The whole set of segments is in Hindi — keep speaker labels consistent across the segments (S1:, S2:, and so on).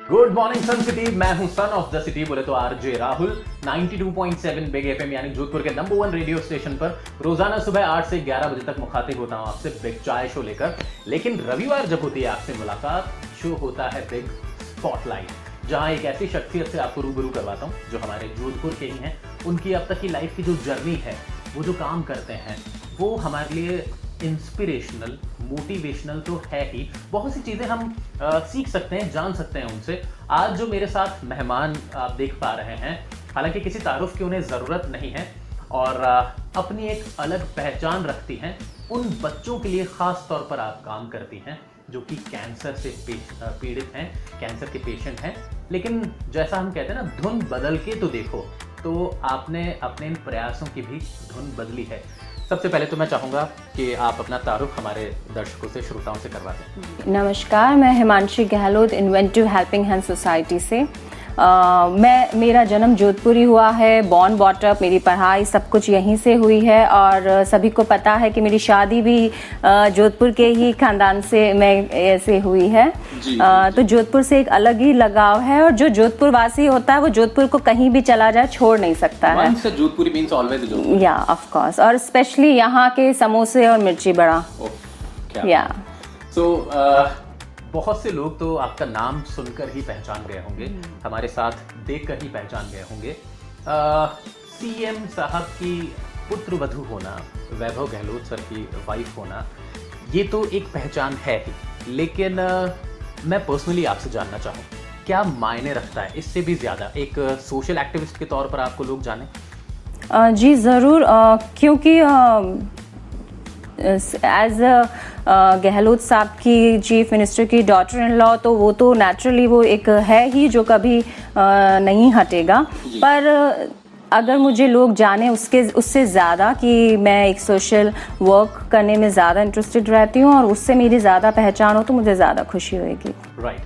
S1: गुड मॉर्निंग सन सिटी, मैं हूं सन ऑफ द सिटी, बोले तो आरजे राहुल। 92.7 बिग एफएम यानी जोधपुर के नंबर 1 रेडियो स्टेशन पर रोजाना सुबह 8 से 11 बजे तक मुखातिब होता हूं आपसे बिग चाय शो लेकर। लेकिन रविवार जब होती है आपसे मुलाकात, शो होता है बिग स्पॉटलाइट, जहां एक ऐसी शख्सियत से आपको रूबरू करवाता हूं जो हमारे जोधपुर के ही हैं। उनकी अब तक की लाइफ की जो जर्नी है, वो जो काम करते हैं, वो हमारे लिए इंस्पिरेशनल, मोटिवेशनल तो है ही। बहुत सी चीज़ें हम सीख सकते हैं, जान सकते हैं उनसे। आज जो मेरे साथ मेहमान आप देख पा रहे हैं, हालांकि किसी तारुफ की उन्हें ज़रूरत नहीं है और अपनी एक अलग पहचान रखती हैं। उन बच्चों के लिए ख़ास तौर पर आप काम करती हैं जो कि कैंसर से पीड़ित हैं, कैंसर के पेशेंट हैं। लेकिन जैसा हम कहते हैं ना, धुन बदल के तो देखो, तो आपने अपने इन प्रयासों की भी धुन बदली है। सबसे पहले तो मैं चाहूँगा कि आप अपना तारुफ हमारे दर्शकों से, श्रोताओं से करवा दें।
S2: नमस्कार, मैं Himanshi Gehlot inventive helping hand society से। मेरा जन्म जोधपुर ही हुआ है, बॉर्न बॉटअप, मेरी पढ़ाई सब कुछ यहीं से हुई है और सभी को पता है कि मेरी शादी भी जोधपुर के ही खानदान से ऐसे हुई है। तो जोधपुर से एक अलग ही लगाव है और जो जोधपुर वासी होता है वो जोधपुर को कहीं भी चला जाए छोड़ नहीं सकता है।
S1: जोधपुरी मींस ऑलवेज जोधपुर।
S2: या ऑफ कोर्स, और स्पेशली यहाँ के समोसे और मिर्ची बड़ा। या
S1: बहुत से लोग तो आपका नाम सुनकर ही पहचान गए होंगे, हमारे साथ देखकर ही पहचान गए होंगे। सीएम साहब की पुत्र वधू होना, वैभव गहलोत सर की वाइफ होना, ये तो एक पहचान है ही। लेकिन मैं पर्सनली आपसे जानना चाहूँ, क्या मायने रखता है इससे भी ज़्यादा एक सोशल एक्टिविस्ट के तौर पर आपको लोग जाने?
S2: जी ज़रूर, क्योंकि एज गहलोत साहब की चीफ मिनिस्टर की डॉटर इन लॉ, तो वो तो नेचुरली वो एक है ही जो कभी नहीं हटेगा। पर अगर मुझे लोग जाने उससे ज़्यादा कि मैं एक सोशल वर्क करने में ज़्यादा इंटरेस्टेड रहती हूँ और उससे मेरी ज़्यादा पहचान हो, तो मुझे ज़्यादा खुशी होगी।
S1: राइट।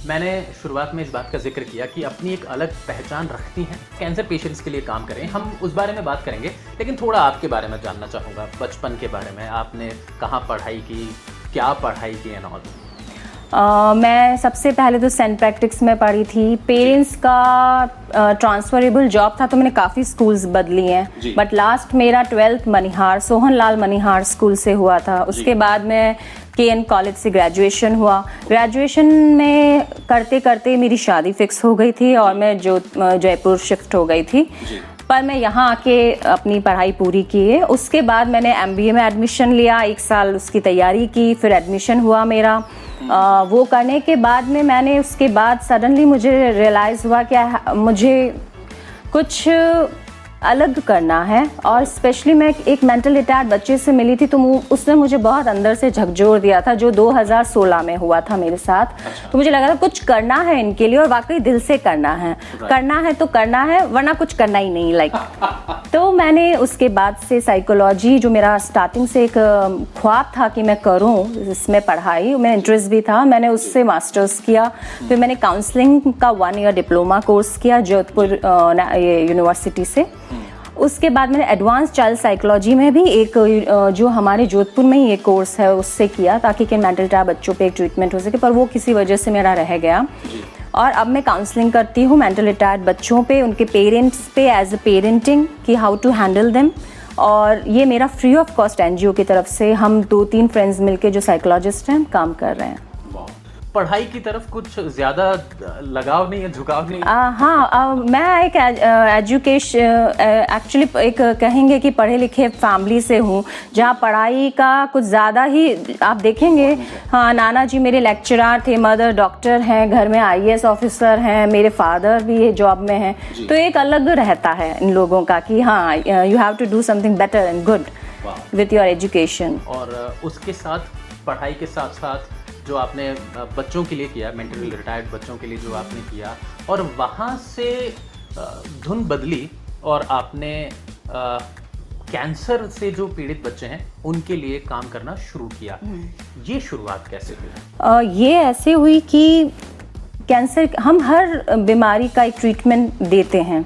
S1: मैंने शुरुआत में इस बात का जिक्र किया कि अपनी एक अलग पहचान रखती हैं, कैंसर पेशेंट्स के लिए काम करें, हम उस बारे में बात करेंगे। लेकिन थोड़ा आपके बारे में जानना चाहूँगा, बचपन के बारे में। आपने कहाँ पढ़ाई की, क्या पढ़ाई की एंड ऑल?
S2: मैं सबसे पहले तो सेंट पैट्रिक्स में पढ़ी थी। पेरेंट्स का ट्रांसफरेबल जॉब था तो मैंने काफ़ी स्कूल्स बदली हैं, बट लास्ट मेरा 12th मनिहार, सोहन लाल मनिहार स्कूल से हुआ था। उसके बाद मैं KN कॉलेज से ग्रेजुएशन हुआ। ग्रेजुएशन में करते करते मेरी शादी फिक्स हो गई थी और मैं जयपुर शिफ्ट हो गई थी। पर मैं यहाँ आके अपनी पढ़ाई पूरी की है। उसके बाद मैंने MBA में एडमिशन लिया, 1 साल उसकी तैयारी की, फिर एडमिशन हुआ मेरा। वो करने के बाद में मैंने उसके बाद सडनली मुझे रियलाइज़ हुआ कि मुझे कुछ अलग करना है। और स्पेशली मैं एक मेंटल रिटायर्ड बच्चे से मिली थी, तो उसने मुझे बहुत अंदर से झकझोर दिया था, जो 2016 में हुआ था मेरे साथ। तो मुझे लगा था कुछ करना है इनके लिए और वाकई दिल से करना है। करना है तो करना है, वरना कुछ करना ही नहीं, लाइक। तो मैंने उसके बाद से साइकोलॉजी, जो मेरा स्टार्टिंग से एक ख्वाब था कि मैं करूं, इसमें पढ़ाई में इंटरेस्ट भी था, मैंने उससे मास्टर्स किया। फिर मैंने काउंसलिंग का 1 ईयर डिप्लोमा कोर्स किया जोधपुर यूनिवर्सिटी से। उसके बाद मैंने एडवांस चाइल्ड साइकोलॉजी में भी एक जो हमारे जोधपुर में ही एक कोर्स है उससे किया, ताकि कि मेंटल रिटायर्ड बच्चों पे एक ट्रीटमेंट हो सके, पर वो किसी वजह से मेरा रह गया। और अब मैं काउंसलिंग करती हूँ मेंटल रिटायर्ड बच्चों पे, उनके पेरेंट्स पे, एज अ पेरेंटिंग, कि हाउ टू हैंडल देम। और ये मेरा फ्री ऑफ कॉस्ट NGO की तरफ से, हम 2-3 फ्रेंड्स मिलके जो साइकोलॉजिस्ट हैं काम कर रहे हैं।
S1: पढ़ाई की तरफ कुछ ज़्यादा लगाव नहीं है, झुकाव नहीं?
S2: हाँ, मैं एक एक्चुअली एक कहेंगे कि पढ़े लिखे फैमिली से हूँ, जहाँ पढ़ाई का कुछ ज़्यादा ही आप देखेंगे। हाँ, नाना जी मेरे लेक्चरर थे, मदर डॉक्टर हैं, घर में IAS ऑफिसर हैं, मेरे फादर भी जॉब में हैं। तो एक अलग रहता है इन लोगों का कि हाँ, you have to do something better and good with your education.
S1: और उसके साथ, पढ़ाई के साथ साथ जो आपने बच्चों के लिए किया, मेंटली रिटायर्ड बच्चों के लिए जो आपने किया, और वहाँ से धुन बदली और आपने कैंसर से जो पीड़ित बच्चे हैं उनके लिए काम करना शुरू किया। ये शुरुआत कैसे हुई?
S2: ये ऐसे हुई कि कैंसर, हम हर बीमारी का एक ट्रीटमेंट देते हैं।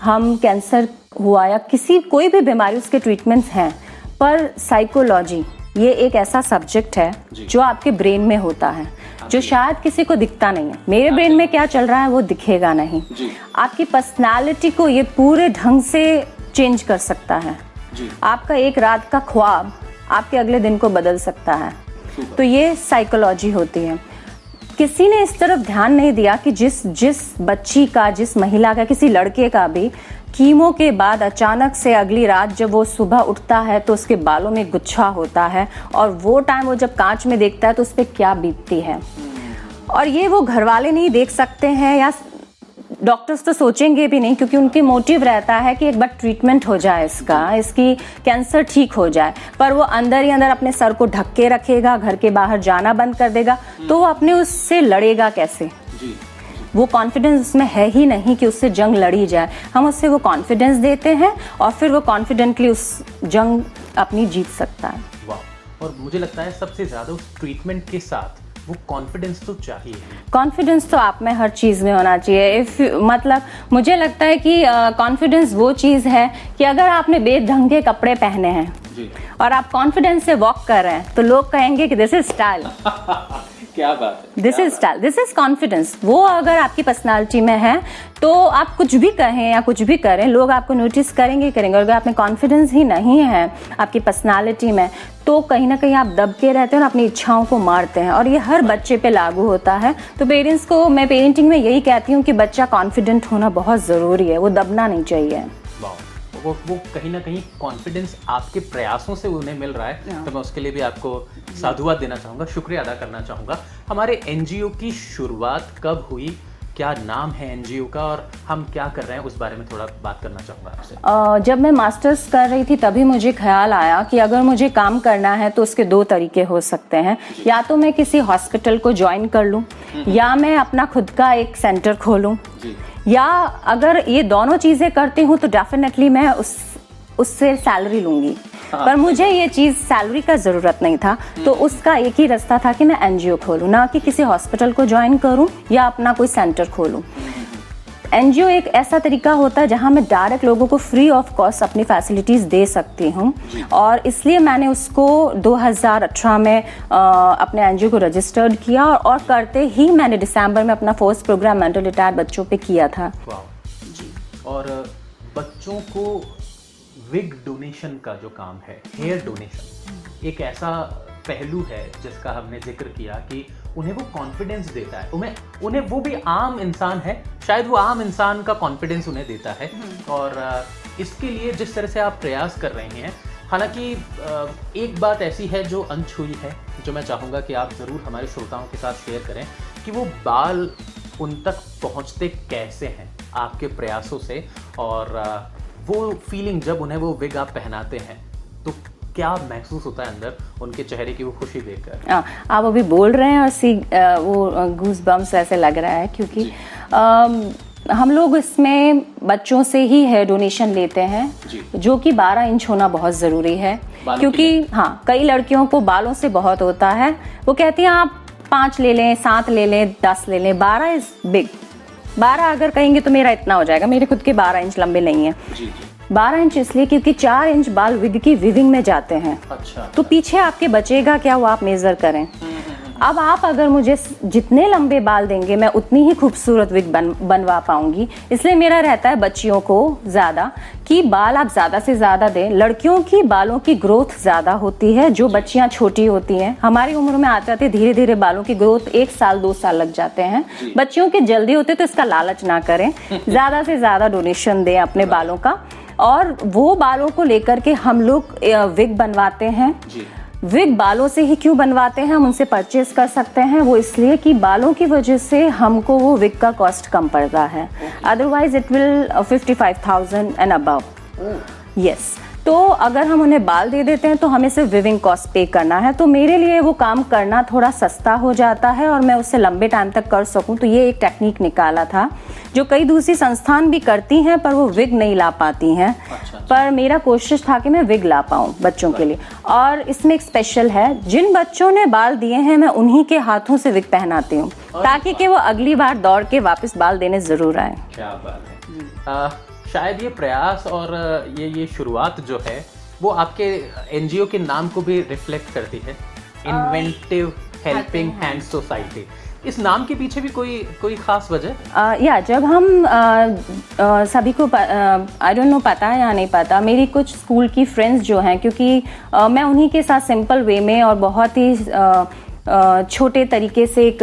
S2: हम कैंसर हुआ या कोई भी बीमारी, उसके ट्रीटमेंट्स हैं, पर साइकोलॉजी ये एक ऐसा सब्जेक्ट है जो आपके ब्रेन में होता है। जो शायद किसी को दिखता नहीं है। मेरे ब्रेन में क्या चल रहा है वो दिखेगा नहीं। आपकी पर्सनालिटी को ये पूरे ढंग से चेंज कर सकता है। आपका एक रात का ख्वाब आपके अगले दिन को बदल सकता है। तो ये साइकोलॉजी होती है। किसी ने इस तरफ ध्यान नहीं दिया कि जिस बच्ची का, जिस महिला का, किसी लड़के का भी कीमो के बाद अचानक से अगली रात जब वो सुबह उठता है तो उसके बालों में गुच्छा होता है, और वो टाइम वो जब कांच में देखता है तो उस पर क्या बीतती है। और ये वो घर वाले नहीं देख सकते हैं, या डॉक्टर्स तो सोचेंगे भी नहीं, क्योंकि उनकी मोटिव रहता है कि एक बार ट्रीटमेंट हो जाए इसकी कैंसर ठीक हो जाए। पर वो अंदर ही अंदर अपने सर को ढक के रखेगा, घर के बाहर जाना बंद कर देगा, तो वो अपने उससे लड़ेगा कैसे? वो कॉन्फिडेंस उसमें है ही नहीं कि उससे जंग लड़ी जाए। हम उससे वो कॉन्फिडेंस देते हैं और फिर वो कॉन्फिडेंटली उस जंग अपनी जीत सकता है।
S1: वाह। और मुझे लगता है सबसे ज़्यादा उस ट्रीटमेंट के साथ वो कॉन्फिडेंस तो चाहिए।
S2: कॉन्फिडेंस तो आप में हर चीज़ में होना चाहिए। मतलब मुझे लगता है कि कॉन्फिडेंस वो चीज़ है कि अगर आपने बेढंगे कपड़े पहने हैं और आप कॉन्फिडेंस से वॉक कर रहे हैं तो लोग कहेंगे कि दिस इज स्टाइल।
S1: क्या बात है,
S2: this is style, this is confidence. वो अगर आपकी पर्सनालिटी में है तो आप कुछ भी कहें या कुछ भी करें, लोग आपको नोटिस करेंगे ही करेंगे। अगर आप में कॉन्फिडेंस ही नहीं है आपकी पर्सनालिटी में, तो कहीं ना कहीं आप दबके रहते हैं और अपनी इच्छाओं को मारते हैं, और ये हर बच्चे पे लागू होता है। तो पेरेंट्स को मैं पेरेंटिंग में यही कहती हूँ कि बच्चा कॉन्फिडेंट होना बहुत ज़रूरी है, वो दबना नहीं चाहिए।
S1: वो कहीं ना कहीं कॉन्फिडेंस आपके प्रयासों से उन्हें मिल रहा है, तो मैं उसके लिए भी आपको साधुवाद देना चाहूँगा, शुक्रिया अदा करना चाहूँगा। हमारे एनजीओ की शुरुआत कब हुई, क्या नाम है एनजीओ का, और हम क्या कर रहे हैं उस बारे में थोड़ा बात करना चाहूँगा आपसे।
S2: जब मैं मास्टर्स कर रही थी तभी मुझे ख्याल आया कि अगर मुझे काम करना है तो उसके दो तरीके हो सकते हैं। या तो मैं किसी हॉस्पिटल को ज्वाइन कर लूँ, या मैं अपना खुद का एक सेंटर खोलूँ, या अगर ये दोनों चीज़ें करती हूँ तो डेफिनेटली मैं उससे सैलरी लूँगी। पर मुझे ये चीज़ सैलरी का ज़रूरत नहीं था, तो उसका एक ही रास्ता था कि मैं एनजीओ खोलूँ, ना कि किसी हॉस्पिटल को ज्वाइन करूँ या अपना कोई सेंटर खोलूँ। एनजीओ एक ऐसा तरीका होता है जहाँ मैं डायरेक्ट लोगों को फ्री ऑफ कॉस्ट अपनी फैसिलिटीज़ दे सकती हूँ, और इसलिए मैंने उसको 2018 में अपने एनजीओ को रजिस्टर्ड किया, और करते ही मैंने दिसंबर में अपना फर्स्ट प्रोग्राम मेंटल रिटायर्ड बच्चों पे किया था।
S1: और बच्चों को विग डोनेशन का जो काम है, हेयर डोनेशन, एक ऐसा पहलू है जिसका हमने जिक्र किया कि उन्हें वो कॉन्फिडेंस देता है। उन्हें वो भी आम इंसान है, शायद वो आम इंसान का कॉन्फिडेंस उन्हें देता है। और इसके लिए जिस तरह से आप प्रयास कर रहे हैं, हालांकि एक बात ऐसी है जो अनछुई है, जो मैं चाहूँगा कि आप ज़रूर हमारे श्रोताओं के साथ शेयर करें कि वो बाल उन तक पहुँचते कैसे हैं आपके प्रयासों से, और वो फीलिंग जब उन्हें वो विग आप पहनाते हैं तो क्या महसूस होता है अंदर उनके चेहरे की वो खुशी देखकर?
S2: आप अभी बोल रहे हैं और वो गूज बम्स ऐसे लग रहा है, क्योंकि हम लोग इसमें बच्चों से ही हेयर डोनेशन लेते हैं, जो कि 12 इंच होना बहुत ज़रूरी है। क्योंकि कई लड़कियों को बालों से बहुत होता है, वो कहती हैं आप 5 ले लें, 7 ले लें, 10 ले लें, 12 इज बिग। 12 अगर कहेंगे तो मेरा इतना हो जाएगा, मेरे खुद के 12 इंच लंबे नहीं है। 12 इंच इसलिए क्योंकि 4 इंच बाल विग की विविंग में जाते हैं।
S1: अच्छा।
S2: तो पीछे आपके बचेगा क्या, वो आप मेजर करें। अब आप अगर मुझे जितने लंबे बाल देंगे मैं उतनी ही खूबसूरत विग बनवा पाऊंगी। इसलिए मेरा रहता है बच्चियों को ज़्यादा कि बाल आप ज़्यादा से ज़्यादा दें। लड़कियों की बालों की ग्रोथ ज़्यादा होती है, जो बच्चियां छोटी होती हैं। हमारी उम्र में आते आते धीरे धीरे बालों की ग्रोथ 1 साल 2 साल लग जाते हैं। बच्चियों के जल्दी होते तो इसका लालच ना करें, ज़्यादा से ज़्यादा डोनेशन दें अपने बालों का। और वो बालों को लेकर के हम लोग विग बनवाते हैं। विग बालों से ही क्यों बनवाते हैं, हम उनसे परचेज कर सकते हैं। वो इसलिए कि बालों की वजह से हमको वो विग का कॉस्ट कम पड़ता है। Otherwise it will 55,000 and above. Yes, तो अगर हम उन्हें बाल दे देते हैं तो हमें सिर्फ विविंग कॉस्ट पे करना है। तो मेरे लिए वो काम करना थोड़ा सस्ता हो जाता है और मैं उससे लंबे टाइम तक कर सकूं। तो ये एक टेक्निक निकाला था जो कई दूसरी संस्थान भी करती हैं, पर वो विग नहीं ला पाती हैं। पर मेरा कोशिश था कि मैं विग ला पाऊँ बच्चों के लिए। और इसमें एक स्पेशल है, जिन बच्चों ने बाल दिए हैं मैं उन्हीं के हाथों से विग पहनाती हूँ, ताकि कि वो अगली बार दौड़ के वापस बाल देने जरूर आए।
S1: क्या बात है। शायद ये प्रयास और ये शुरुआत जो है वो आपके एनजीओ के नाम को भी रिफ्लेक्ट करती है, इन्वेंटिव हेल्पिंग हैंड सोसाइटी, इस नाम के पीछे भी कोई खास वजह?
S2: या जब हम सभी को आई डोंट नो पता है या नहीं पता, मेरी कुछ स्कूल की फ्रेंड्स जो हैं, क्योंकि मैं उन्हीं के साथ सिंपल वे में और बहुत ही छोटे तरीके से एक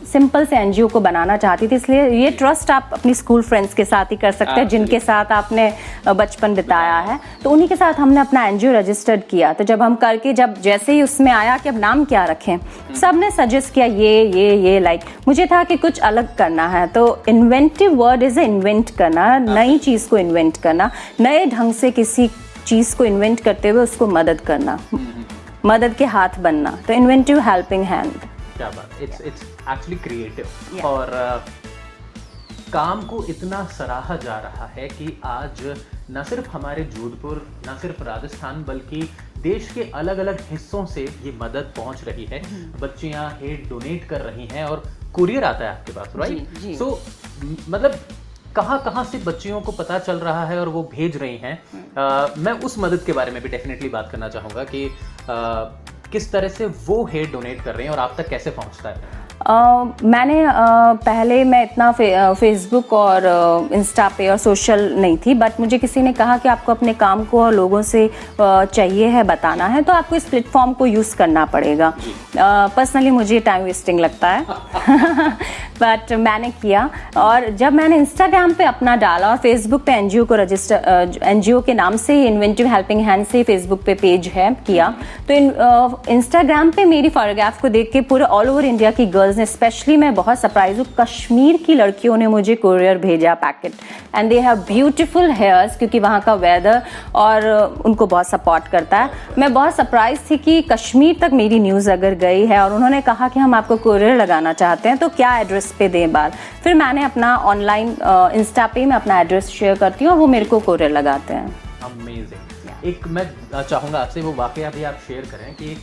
S2: सिंपल से एनजीओ को बनाना चाहती थी, इसलिए ये ट्रस्ट आप अपनी स्कूल फ्रेंड्स के साथ ही कर सकते हैं जिनके साथ आपने बचपन बिताया है। तो उन्हीं के साथ हमने अपना एनजीओ रजिस्टर्ड किया। तो जब हम करके जब जैसे ही उसमें आया कि अब नाम क्या रखें, सब ने सजेस्ट किया ये लाइक मुझे था कि कुछ अलग करना है। तो इन्वेंटिव वर्ड इज इन्वेंट करना, नई चीज़ को इन्वेंट करना, नए ढंग से किसी चीज़ को इन्वेंट करते हुए उसको मदद करना, मदद के हाथ बनना। तो इन्वेंटिव हेल्पिंग हैंड।
S1: क्या बात, इट्स एक्चुअली क्रिएटिव। और काम को इतना सराहा जा रहा है कि आज न सिर्फ हमारे जोधपुर, न सिर्फ राजस्थान, बल्कि देश के अलग अलग हिस्सों से ये मदद पहुंच रही है। बच्चियां हेड डोनेट कर रही हैं और कुरियर आता है आपके पास, राइट? सो मतलब कहाँ से बच्चियों को पता चल रहा है और वो भेज रही हैं। मैं उस मदद के बारे में भी डेफिनेटली बात करना चाहूँगा कि किस तरह से वो हेड डोनेट कर रहे हैं और आप तक कैसे पहुँचता है।
S2: मैंने पहले मैं इतना फेसबुक और इंस्टा पे और सोशल नहीं थी, बट मुझे किसी ने कहा कि आपको अपने काम को और लोगों से चाहिए है बताना है, तो आपको इस प्लेटफॉर्म को यूज़ करना पड़ेगा। पर्सनली मुझे टाइम वेस्टिंग लगता है बट मैंने किया। और जब मैंने इंस्टाग्राम पे अपना डाला और फेसबुक पे एनजीओ को रजिस्टर, एनजीओ के नाम से ही इन्वेंटिव हेल्पिंग हैंड से फेसबुक पे पेज है किया, तो इंस्टाग्राम पे मेरी फोटोग्राफ को देख के पूरे ऑल ओवर इंडिया की गर्ल्स ने, स्पेशली मैं बहुत सरप्राइज हूँ, कश्मीर की लड़कियों ने मुझे कुरियर भेजा packet, and they have beautiful hairs, क्योंकि वहाँ का वेदर और उनको बहुत सपोर्ट करता है। मैं बहुत सरप्राइज थी कि कश्मीर तक मेरी न्यूज़ अगर गई है और उन्होंने कहा कि हम आपको कुरियर लगाना चाहते हैं तो क्या एड्रेस पे दें बात। फिर मैंने अपना ऑनलाइन इंस्टा पे मैं अपना एड्रेस शेयर करती हूँ और वो मेरे को कुरियर लगाते हैं।
S1: अमेजिंग। एक मैं चाहूँगा आपसे वो वाकया भी आप शेयर करें कि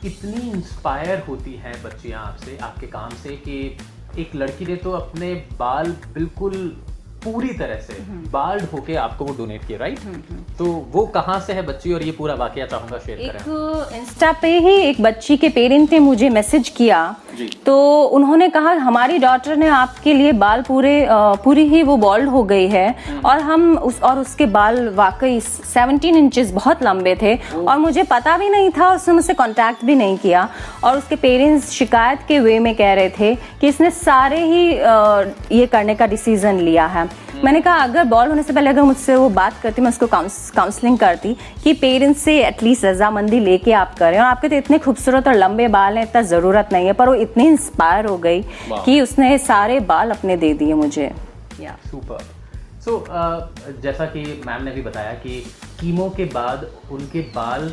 S1: इतनी इंस्पायर होती हैं बच्चियां आपसे, आपके काम से, कि एक लड़की ने तो अपने बाल बिल्कुल पूरी तरह से बाल्ड होके आपको वो डोनेट किया, राइट? तो वो कहाँ से है बच्ची और ये पूरा वाकया चाहूँगा शेयर करें।
S2: एक इंस्टा पे ही एक बच्ची के पेरेंट ने मुझे मैसेज किया, तो उन्होंने कहा हमारी डॉटर ने आपके लिए बाल पूरी ही वो बॉल्ड हो गई है, और हम उसके बाल वाकई 17 इंचेस बहुत लंबे थे और मुझे पता भी नहीं था, उसने मुझसे कांटेक्ट भी नहीं किया। और उसके पेरेंट्स शिकायत के वे में कह रहे थे कि इसने सारे ही ये करने का डिसीजन लिया है। मैंने कहा अगर बॉल होने से पहले अगर मुझसे वो बात करती, मैं उसको काउंसलिंग करती कि पेरेंट्स से एटलीस्ट रजामंदी लेके आप करें, और आपके तो इतने खूबसूरत और लंबे बाल हैं, इतना ज़रूरत नहीं है। पर वो इतनी इंस्पायर हो गई कि उसने सारे बाल अपने दे दिए मुझे।
S1: सुपर। सो जैसा कि मैम ने भी बताया कि कीमो के बाद उनके बाल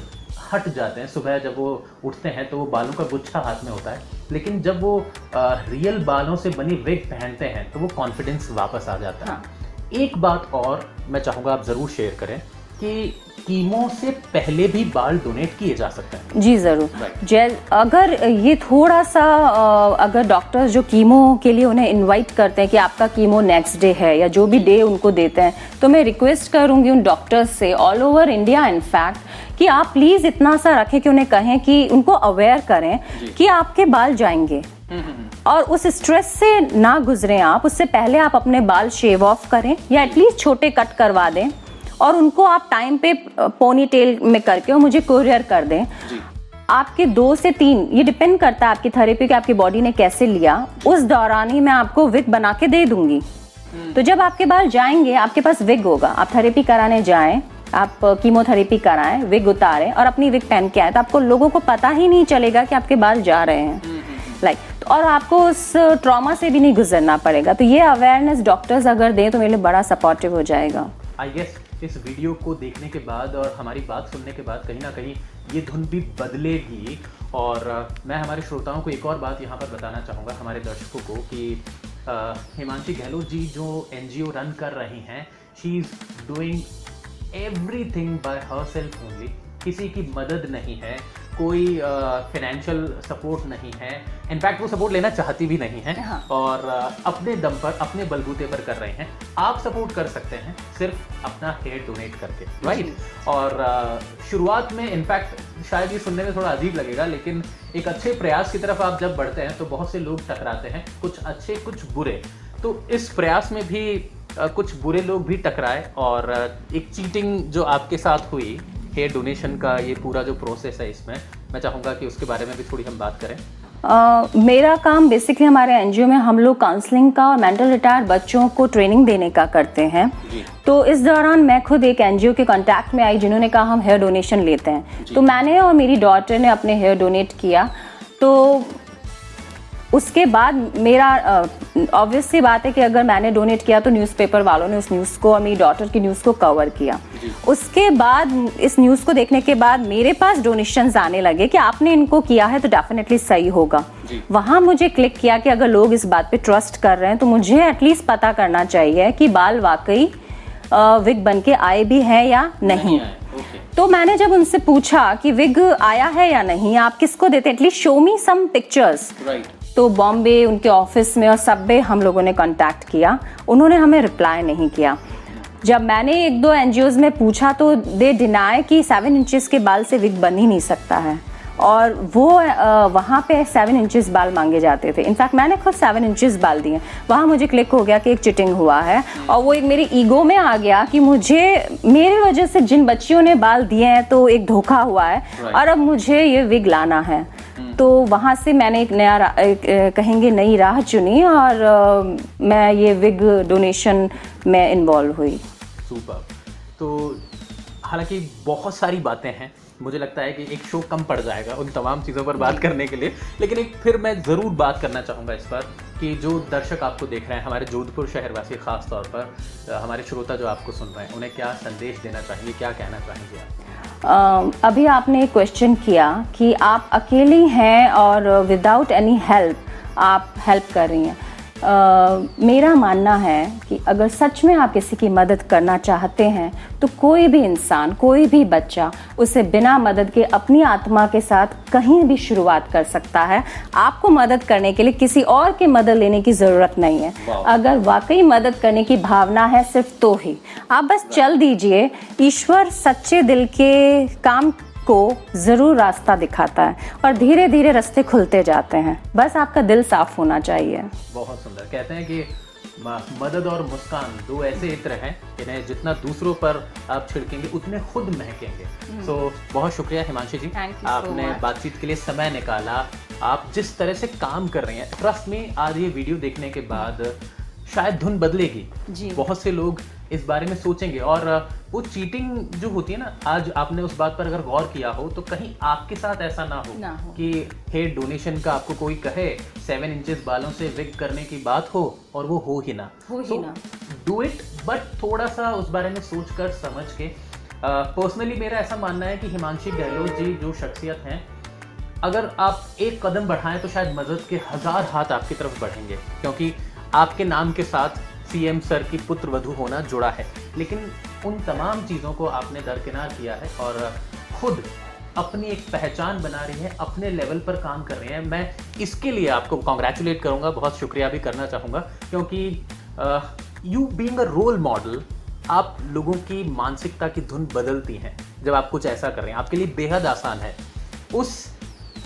S1: हट जाते हैं, सुबह जब वो उठते हैं तो वो बालों का गुच्छा हाथ में होता है, लेकिन जब वो रियल बालों से बनी विग पहनते हैं तो वो कॉन्फिडेंस वापस आ जाता है। एक बात और मैं चाहूँगा आप ज़रूर शेयर करें कि कीमो से पहले भी बाल डोनेट किए जा सकते हैं।
S2: जी ज़रूर। अगर ये थोड़ा सा अगर डॉक्टर्स जो कीमो के लिए उन्हें इनवाइट करते हैं कि आपका कीमो नेक्स्ट डे है या जो भी डे उनको देते हैं, तो मैं रिक्वेस्ट करूँगी उन डॉक्टर्स से ऑल ओवर इंडिया इनफैक्ट कि आप प्लीज़ इतना सा रखें कि उन्हें कहें कि उनको अवेयर करें कि आपके बाल जाएंगे और उस स्ट्रेस से ना गुजरें आप। उससे पहले आप अपने बाल शेव ऑफ करें या एटलीस्ट छोटे कट करवा दें और उनको आप टाइम पे पोनी टेल में करके और मुझे कुरियर कर दें। आपके 2 से 3, ये डिपेंड करता है आपकी थेरेपी कि आपकी बॉडी ने कैसे लिया, उस दौरान ही मैं आपको विग बना के दे दूंगी। तो जब आपके बाल जाएंगे आपके पास विग होगा, आप थेरेपी कराने जाएं, आप कीमोथेरेपी कराएं, विग उतारें और अपनी विग पहन के आए, तो आपको लोगों को पता ही नहीं चलेगा कि आपके बाल जा रहे हैं और आपको उस ट्रॉमा से भी नहीं गुजरना पड़ेगा। तो ये अवेयरनेस डॉक्टर्स अगर दें तो मेरे लिए बड़ा सपोर्टिव हो जाएगा।
S1: आई गेस इस वीडियो को देखने के बाद और हमारी बात सुनने के बाद कहीं ना कहीं ये धुन भी बदलेगी। और मैं हमारे श्रोताओं को एक और बात यहाँ पर बताना चाहूँगा, हमारे दर्शकों को, कि हिमांशी गहलोत जी जो एनजीओ रन कर रही हैं, she is doing everything by herself only. किसी की मदद नहीं है, कोई फाइनेंशियल सपोर्ट नहीं है, इनफैक्ट वो सपोर्ट लेना चाहती भी नहीं है।
S2: हाँ।
S1: और अपने दम पर, अपने बलबूते पर कर रहे हैं। आप सपोर्ट कर सकते हैं सिर्फ अपना हेयर डोनेट करके, राइट। और शुरुआत में इनफैक्ट शायद ये सुनने में थोड़ा अजीब लगेगा, लेकिन एक अच्छे प्रयास की तरफ आप जब बढ़ते हैं तो बहुत से लोग टकराते हैं, कुछ अच्छे कुछ बुरे। तो इस प्रयास में भी कुछ बुरे लोग भी टकराए, और एक चीटिंग जो आपके साथ हुई हेयर डोनेशन का, ये पूरा जो प्रोसेस है, इसमें मैं चाहूँगा कि उसके बारे में भी थोड़ी हम बात करें।
S2: मेरा काम बेसिकली हमारे एनजीओ में हम लोग काउंसलिंग का और मेंटल रिटायर्ड बच्चों को ट्रेनिंग देने का करते हैं। तो इस दौरान मैं खुद एक एनजीओ के कांटेक्ट में आई जिन्होंने कहा हम हेयर डोनेशन लेते हैं। तो मैंने और मेरी डॉटर ने अपने हेयर डोनेट किया। तो उसके बाद मेरा ऑब्वियस सी बात है कि अगर मैंने डोनेट किया तो न्यूज़पेपर वालों ने उस न्यूज़ को और मेरी डॉटर की न्यूज़ को कवर किया। उसके बाद इस न्यूज़ को देखने के बाद मेरे पास डोनेशंस आने लगे कि आपने इनको किया है तो डेफिनेटली सही होगा। वहाँ मुझे क्लिक किया कि अगर लोग इस बात पे ट्रस्ट कर रहे हैं तो मुझे एटलीस्ट पता करना चाहिए कि बाल वाकई विग बन के आए भी हैं या नहीं। तो मैंने जब उनसे पूछा कि विग आया है या नहीं, आप किसको देते हैं, at least show me some pictures. तो बॉम्बे उनके ऑफिस में और सब में हम लोगों ने कांटेक्ट किया, उन्होंने हमें रिप्लाई नहीं किया। जब मैंने एक दो एनजीओज में पूछा तो दे डिनाई कि 7 इंचेस के बाल से विग बन ही नहीं सकता है, और वो वहाँ पे 7 इंचेस बाल मांगे जाते थे। इनफैक्ट मैंने खुद 7 इंचेस बाल दिए। वहाँ मुझे क्लिक हो गया कि एक चिटिंग हुआ है, और वो एक मेरी ईगो में आ गया कि मुझे मेरी वजह से जिन बच्चियों ने बाल दिए हैं तो एक धोखा हुआ है, और अब मुझे ये विग लाना है। तो वहाँ से मैंने एक नया कहेंगे नई राह चुनी, और मैं ये विग डोनेशन में इन्वॉल्व हुई।
S1: सुपर। तो हालांकि बहुत सारी बातें हैं, मुझे लगता है कि एक शो कम पड़ जाएगा उन तमाम चीज़ों पर बात करने के लिए, लेकिन एक फिर मैं ज़रूर बात करना चाहूँगा इस पर कि जो दर्शक आपको देख रहे हैं, हमारे जोधपुर शहरवासी ख़ास तौर पर हमारे श्रोता जो आपको सुन रहे हैं, उन्हें क्या संदेश देना चाहेंगे, क्या कहना चाहेंगे आप?
S2: अभी आपने एक क्वेश्चन किया कि आप अकेली हैं और विदाउट एनी हेल्प आप हेल्प कर रही हैं। मेरा मानना है कि अगर सच में आप किसी की मदद करना चाहते हैं तो कोई भी इंसान, कोई भी बच्चा उसे बिना मदद के अपनी आत्मा के साथ कहीं भी शुरुआत कर सकता है। आपको मदद करने के लिए किसी और की मदद लेने की ज़रूरत नहीं है। अगर वाकई मदद करने की भावना है सिर्फ तो ही आप बस चल दीजिए। ईश्वर सच्चे दिल के काम को ज़रूर रास्ता दिखाता है, और धीरे धीरे रास्ते खुलते जाते हैं। बस आपका दिल साफ होना चाहिए।
S1: बहुत सुंदर। कहते हैं कि मदद और मुस्कान दो ऐसे इत्र हैं, इन्हें जितना दूसरों पर आप छिड़केंगे उतने खुद महकेंगे। सो बहुत शुक्रिया हिमांशी जी, आपने बातचीत के लिए समय निकाला। आप जिस तरह से काम कर रही हैं, ट्रस्ट में आज ये वीडियो देखने के बाद शायद धुन बदलेगी। बहुत से लोग इस बारे में सोचेंगे, और वो चीटिंग जो होती है ना, आज आपने उस बात पर अगर गौर किया हो तो कहीं आपके साथ ऐसा ना हो कि हेयर डोनेशन का आपको कोई कहे 7 इंचेस बालों से विग करने की बात हो और वो हो ही ना। डू इट, बट थोड़ा सा उस बारे में सोच कर समझ के। पर्सनली मेरा ऐसा मानना है कि हिमांशी गहलोत जी जो शख्सियत हैं, अगर आप एक कदम बढ़ाएं तो शायद मदद के 1000 हाथ आपकी तरफ बढ़ेंगे, क्योंकि आपके नाम के साथ सीएम सर की पुत्र वधू होना जुड़ा है। लेकिन उन तमाम चीज़ों को आपने दरकिनार किया है और खुद अपनी एक पहचान बना रही है, अपने लेवल पर काम कर रही है। मैं इसके लिए आपको कॉन्ग्रेचुलेट करूंगा, बहुत शुक्रिया भी करना चाहूँगा, क्योंकि you being a role model, आप लोगों की मानसिकता की धुन बदलती हैं जब आप कुछ ऐसा कर रहे हैं। आपके लिए बेहद आसान है उस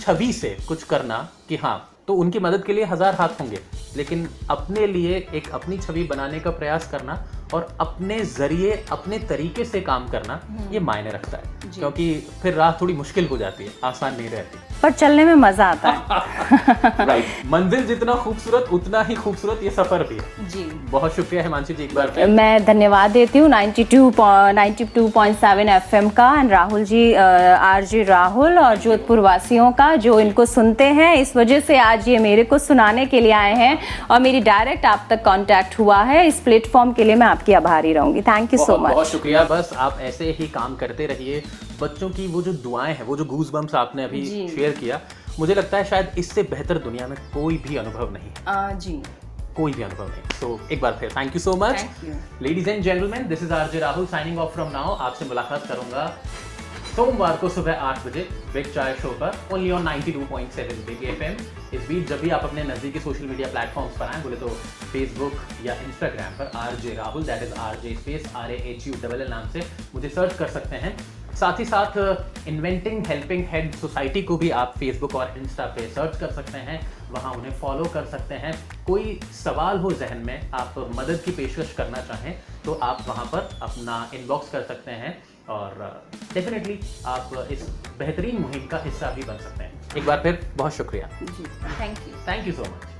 S1: छवि से कुछ करना कि हाँ, तो उनकी मदद के लिए 1000 हाथ होंगे, लेकिन अपने लिए एक अपनी छवि बनाने का प्रयास करना और अपने जरिए अपने तरीके से काम करना, ये मायने रखता है, क्योंकि फिर राह थोड़ी मुश्किल हो जाती है, आसान नहीं रहती,
S2: पर चलने में मजा आता है।
S1: राइट। मंजिल जितना खूबसूरत उतना ही खूबसूरत ये सफर भी है।
S2: जी,
S1: बहुत शुक्रिया हिमांशी जी एक बार फिर।
S2: मैं धन्यवाद देती हूँ 92.7 FM का, एंड राहुल जी, आरजे राहुल, और जोधपुर वासियों का जो इनको सुनते हैं। इस वजह से आज ये मेरे को सुनाने के लिए आए हैं और मेरी डायरेक्ट आप तक कांटेक्ट हुआ है। इस प्लेटफॉर्म के लिए मैं आपकी आभारी रहूंगी। Thank you so much.
S1: बहुत शुक्रिया। बस आप ऐसे ही काम करते रहिए। बच्चों की वो जो दुआएं हैं, वो जो गूज बम्स आपने अभी शेयर किया, मुझे लगता है शायद इससे बेहतर दुनिया में कोई भी अनुभव नहीं है।
S2: जी,
S1: कोई भी अनुभव नहीं। तो एक बार फिर thank you so much. Ladies and gentleman, this is RJ Rahul signing off from now. आपसे मुलाकात करूंगा सोमवार को सुबह 8 बजे बिग चाय शो पर, ओनली ऑन 92.7 बिग एफएम। इस बीच जब भी आप अपने नजदीकी सोशल मीडिया प्लेटफॉर्म्स पर आए, बोले तो फेसबुक या इंस्टाग्राम पर RJ Rahul, that is RJ space RAHULL नाम से मुझे सर्च कर सकते हैं। साथ ही साथ इन्वेंटिंग हेल्पिंग हेड सोसाइटी को भी आप फेसबुक और इंस्टा पे सर्च कर सकते हैं, वहाँ उन्हें फॉलो कर सकते हैं। कोई सवाल हो जहन में, आप मदद की पेशकश करना चाहें तो आप वहाँ पर अपना इनबॉक्स कर सकते हैं और डेफिनेटली आप इस बेहतरीन मुहिम का हिस्सा भी बन सकते हैं। एक बार फिर बहुत शुक्रिया।
S2: जी, thank you.
S1: Thank you so much.